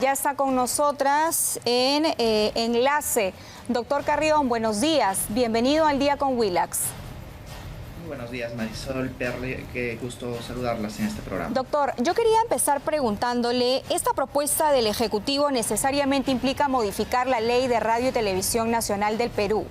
Ya está con nosotras en enlace. Doctor Carrión, buenos días. Bienvenido al Día con Willax. Muy buenos días, Marisol Perle. Qué gusto saludarlas en este programa. Doctor, yo quería empezar preguntándole, ¿esta propuesta del Ejecutivo necesariamente implica modificar la Ley de Radio y Televisión Nacional del Perú?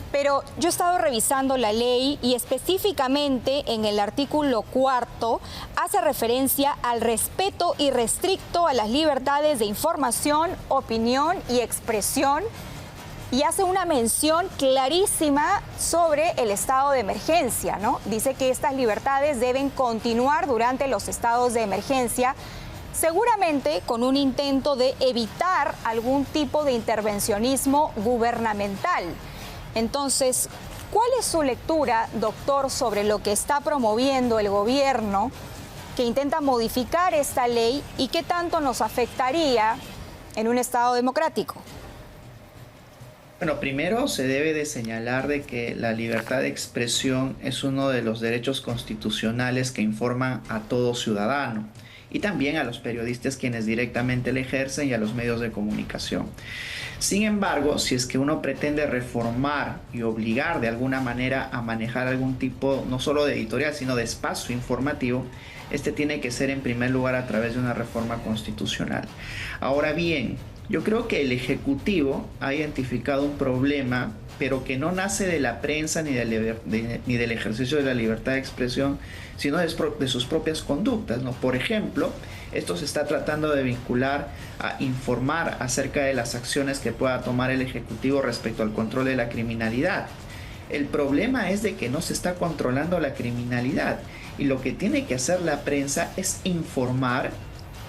Pero yo he estado revisando la ley y específicamente en el artículo 4 hace referencia al respeto irrestricto a las libertades de información, opinión y expresión y hace una mención clarísima sobre el estado de emergencia, ¿no? Dice que estas libertades deben continuar durante los estados de emergencia, seguramente con un intento de evitar algún tipo de intervencionismo gubernamental. Entonces, ¿cuál es su lectura, doctor, sobre lo que está promoviendo el gobierno que intenta modificar esta ley y qué tanto nos afectaría en un Estado democrático? Bueno, primero se debe de señalar de que la libertad de expresión es uno de los derechos constitucionales que informan a todo ciudadano y también a los periodistas quienes directamente la ejercen y a los medios de comunicación. Sin embargo, si es que uno pretende reformar y obligar de alguna manera a manejar algún tipo, no solo de editorial, sino de espacio informativo, este tiene que ser en primer lugar a través de una reforma constitucional. Ahora bien, yo creo que el Ejecutivo ha identificado un problema, pero que no nace de la prensa ni del ejercicio de la libertad de expresión, sino de sus propias conductas, ¿no? Por ejemplo, esto se está tratando de vincular a informar acerca de las acciones que pueda tomar el Ejecutivo respecto al control de la criminalidad. El problema es de que no se está controlando la criminalidad y lo que tiene que hacer la prensa es informar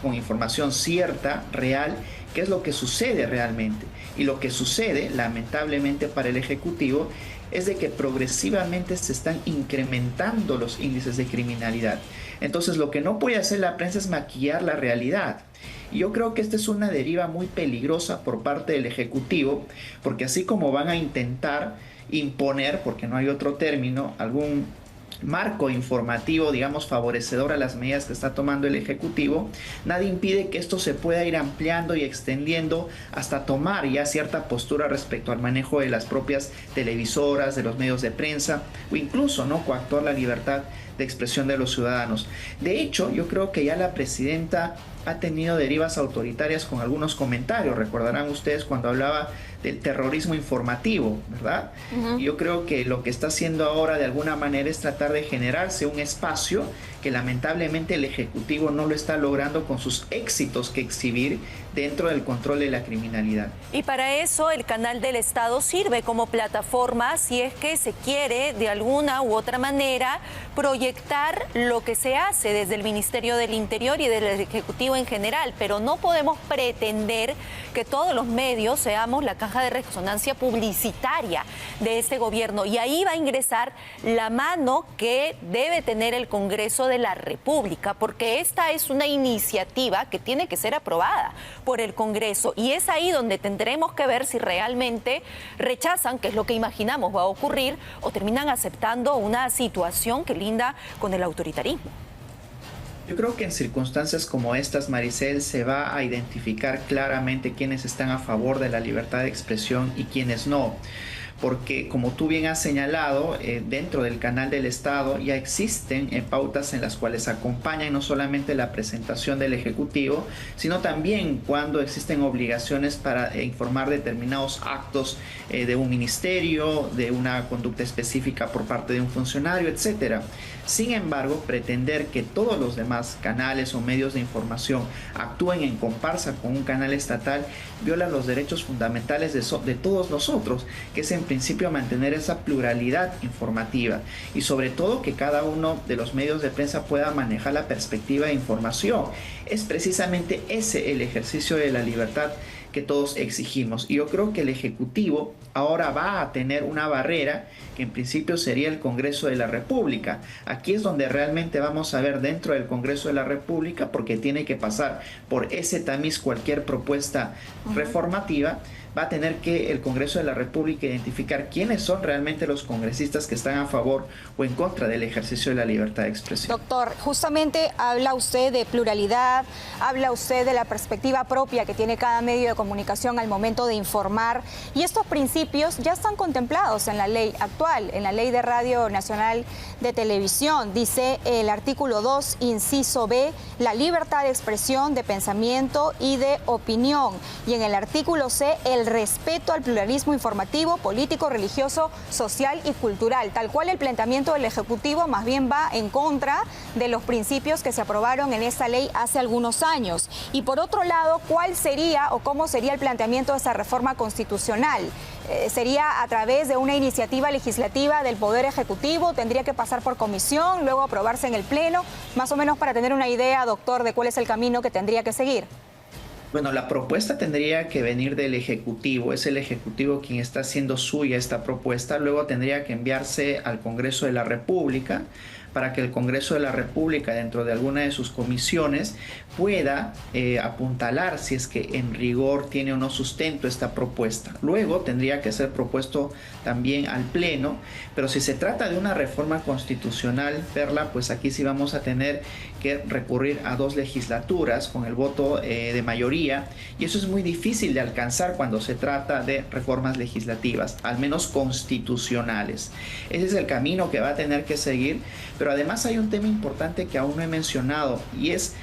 con información cierta, real, qué es lo que sucede realmente. Y lo que sucede, lamentablemente para el Ejecutivo, es de que progresivamente se están incrementando los índices de criminalidad. Entonces lo que no puede hacer la prensa es maquillar la realidad. Y yo creo que esta es una deriva muy peligrosa por parte del Ejecutivo, porque así como van a intentar imponer, porque no hay otro término, algún marco informativo, digamos, favorecedor a las medidas que está tomando el Ejecutivo, nadie impide que esto se pueda ir ampliando y extendiendo hasta tomar ya cierta postura respecto al manejo de las propias televisoras, de los medios de prensa o incluso, ¿no?, coactuar la libertad de expresión de los ciudadanos. De hecho, yo creo que ya la presidenta ha tenido derivas autoritarias con algunos comentarios. Recordarán ustedes cuando hablaba del terrorismo informativo, ¿verdad? Yo creo que lo que está haciendo ahora de alguna manera es tratar de generarse un espacio que lamentablemente el Ejecutivo no lo está logrando con sus éxitos que exhibir dentro del control de la criminalidad. Y para eso el canal del Estado sirve como plataforma si es que se quiere de alguna u otra manera proyectar lo que se hace desde el Ministerio del Interior y del Ejecutivo en general, pero no podemos pretender que todos los medios seamos la caja de resonancia publicitaria de este gobierno, y ahí va a ingresar la mano que debe tener el Congreso de la República, porque esta es una iniciativa que tiene que ser aprobada por el Congreso, y es ahí donde tendremos que ver si realmente rechazan, que es lo que imaginamos va a ocurrir, o terminan aceptando una situación que linda con el autoritarismo. Yo creo que en circunstancias como estas, Maricel, se va a identificar claramente quiénes están a favor de la libertad de expresión y quiénes no. Porque, como tú bien has señalado, dentro del canal del Estado ya existen pautas en las cuales acompañan no solamente la presentación del Ejecutivo, sino también cuando existen obligaciones para informar determinados actos de un ministerio, de una conducta específica por parte de un funcionario, etc. Sin embargo, pretender que todos los demás canales o medios de información actúen en comparsa con un canal estatal viola los derechos fundamentales de todos nosotros, que es en principio mantener esa pluralidad informativa y sobre todo que cada uno de los medios de prensa pueda manejar la perspectiva de información. Es precisamente ese el ejercicio de la libertad que todos exigimos. Y yo creo que el Ejecutivo ahora va a tener una barrera que en principio sería el Congreso de la República. Aquí es donde realmente vamos a ver dentro del Congreso de la República, porque tiene que pasar por ese tamiz cualquier propuesta reformativa. Va a tener que el Congreso de la República identificar quiénes son realmente los congresistas que están a favor o en contra del ejercicio de la libertad de expresión. Doctor, justamente habla usted de pluralidad, habla usted de la perspectiva propia que tiene cada medio de comunicación al momento de informar, y estos principios ya están contemplados en la ley actual, en la Ley de Radio Nacional de Televisión. Dice el artículo 2, inciso B, la libertad de expresión, de pensamiento y de opinión. Y en el artículo C, el respeto al pluralismo informativo, político, religioso, social y cultural. Tal cual el planteamiento del Ejecutivo más bien va en contra de los principios que se aprobaron en esta ley hace algunos años. Y por otro lado, ¿cuál sería o cómo sería el planteamiento de esa reforma constitucional? ¿Sería a través de una iniciativa legislativa del Poder Ejecutivo? ¿Tendría que pasar por comisión, luego aprobarse en el Pleno? Más o menos para tener una idea, doctor, de cuál es el camino que tendría que seguir. Bueno, la propuesta tendría que venir del Ejecutivo. Es el Ejecutivo quien está haciendo suya esta propuesta. Luego tendría que enviarse al Congreso de la República para que el Congreso de la República, dentro de alguna de sus comisiones, pueda apuntalar si es que en rigor tiene o no sustento esta propuesta. Luego tendría que ser propuesto también al Pleno, pero si se trata de una reforma constitucional, Perla, pues aquí sí vamos a tener que recurrir a 2 legislaturas con el voto de mayoría, y eso es muy difícil de alcanzar cuando se trata de reformas legislativas, al menos constitucionales. Ese es el camino que va a tener que seguir, pero además hay un tema importante que aún no he mencionado, y es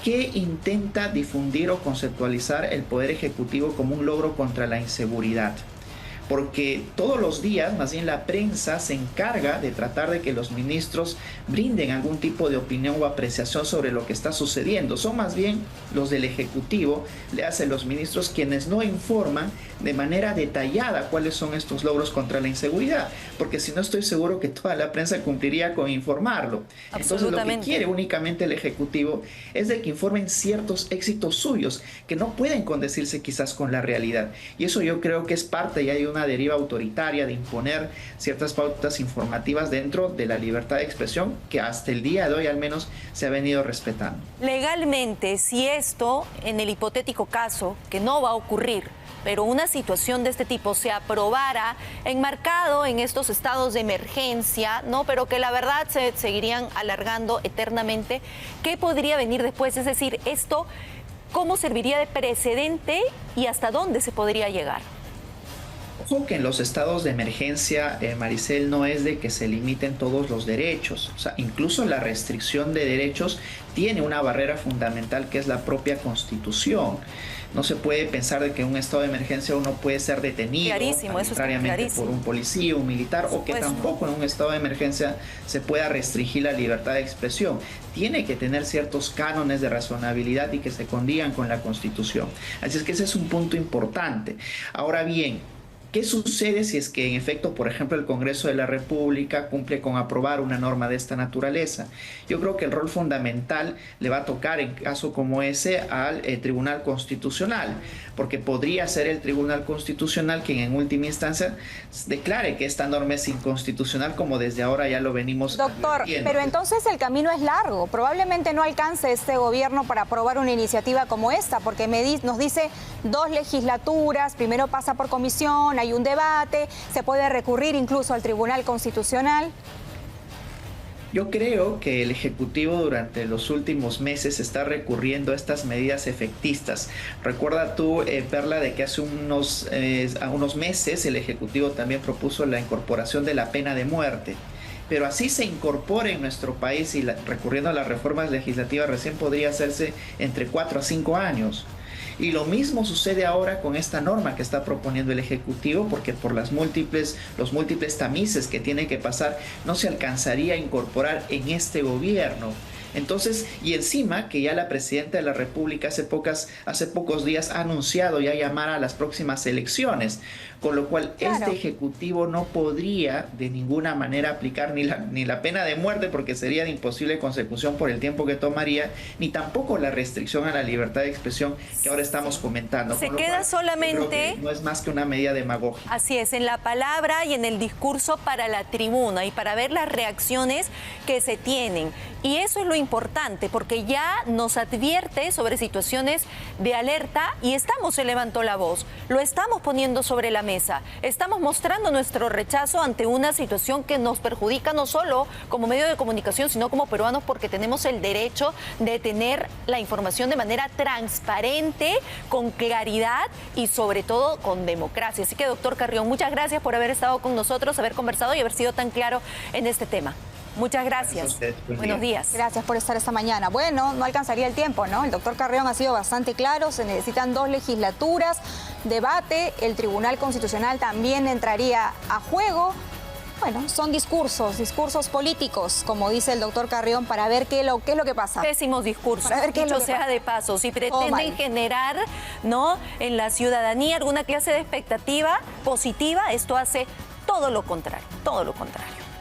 que intenta difundir o conceptualizar el Poder Ejecutivo como un logro contra la inseguridad. Porque todos los días, más bien la prensa se encarga de tratar de que los ministros brinden algún tipo de opinión o apreciación sobre lo que está sucediendo. Son más bien los del Ejecutivo, le hacen los ministros, quienes no informan de manera detallada cuáles son estos logros contra la inseguridad, porque si no, estoy seguro que toda la prensa cumpliría con informarlo. Entonces lo que quiere únicamente el Ejecutivo es de que informen ciertos éxitos suyos que no pueden condecirse quizás con la realidad, y eso yo creo que es parte ya de una deriva autoritaria de imponer ciertas pautas informativas dentro de la libertad de expresión que hasta el día de hoy al menos se ha venido respetando. Legalmente, si esto, en el hipotético caso, que no va a ocurrir, pero una situación de este tipo se aprobara enmarcado en estos estados de emergencia, ¿no? Pero que la verdad se seguirían alargando eternamente, ¿qué podría venir después? Es decir, esto, ¿cómo serviría de precedente y hasta dónde se podría llegar? Ojo que en los estados de emergencia, Maricel, no es de que se limiten todos los derechos. O sea, incluso la restricción de derechos tiene una barrera fundamental que es la propia Constitución. No se puede pensar de que en un estado de emergencia uno puede ser detenido arbitrariamente por un policía, un militar, o que tampoco en un estado de emergencia se pueda restringir la libertad de expresión. Tiene que tener ciertos cánones de razonabilidad y que se condigan con la Constitución. Así es que ese es un punto importante. Ahora bien, ¿qué sucede si es que en efecto, por ejemplo, el Congreso de la República cumple con aprobar una norma de esta naturaleza? Yo creo que el rol fundamental le va a tocar en caso como ese al Tribunal Constitucional, porque podría ser el Tribunal Constitucional quien en última instancia declare que esta norma es inconstitucional, como desde ahora ya lo venimos Doctor, advirtiendo. pero entonces el camino es largo. Probablemente no alcance este gobierno para aprobar una iniciativa como esta, porque nos dice 2 legislaturas, primero pasa por comisión, hay un debate, se puede recurrir incluso al Tribunal Constitucional. Yo creo que el Ejecutivo durante los últimos meses está recurriendo a estas medidas efectistas. Recuerda tú, Perla, de que hace unos meses el Ejecutivo también propuso la incorporación de la pena de muerte. Pero así se incorpora en nuestro país y recurriendo a las reformas legislativas recién podría hacerse entre 4 a 5 años. Y lo mismo sucede ahora con esta norma que está proponiendo el Ejecutivo, porque por los múltiples tamices que tiene que pasar, no se alcanzaría a incorporar en este gobierno. Entonces, y encima que ya la presidenta de la República hace pocos días ha anunciado ya llamar a las próximas elecciones, con lo cual este Ejecutivo no podría de ninguna manera aplicar ni la pena de muerte, porque sería de imposible consecución por el tiempo que tomaría, ni tampoco la restricción a la libertad de expresión que ahora estamos comentando. Se queda solamente... No es más que una medida demagógica. Así es, en la palabra y en el discurso para la tribuna y para ver las reacciones que se tienen. Y eso es lo importante, porque ya nos advierte sobre situaciones de alerta y estamos elevando la voz, lo estamos poniendo sobre la mesa, estamos mostrando nuestro rechazo ante una situación que nos perjudica no solo como medio de comunicación, sino como peruanos, porque tenemos el derecho de tener la información de manera transparente, con claridad y sobre todo con democracia. Así que, doctor Carrión, muchas gracias por haber estado con nosotros, haber conversado y haber sido tan claro en este tema. Muchas gracias. Buenos días. Gracias por estar esta mañana. Bueno, no alcanzaría el tiempo, ¿no? El doctor Carrión ha sido bastante claro, se necesitan 2 legislaturas, debate, el Tribunal Constitucional también entraría a juego. Bueno, son discursos políticos, como dice el doctor Carrión, para ver qué es lo que pasa. Pésimos discursos, para ver qué es lo que sea pasa. de paso. Si pretenden generar, ¿no?, en la ciudadanía alguna clase de expectativa positiva, esto hace todo lo contrario, todo lo contrario.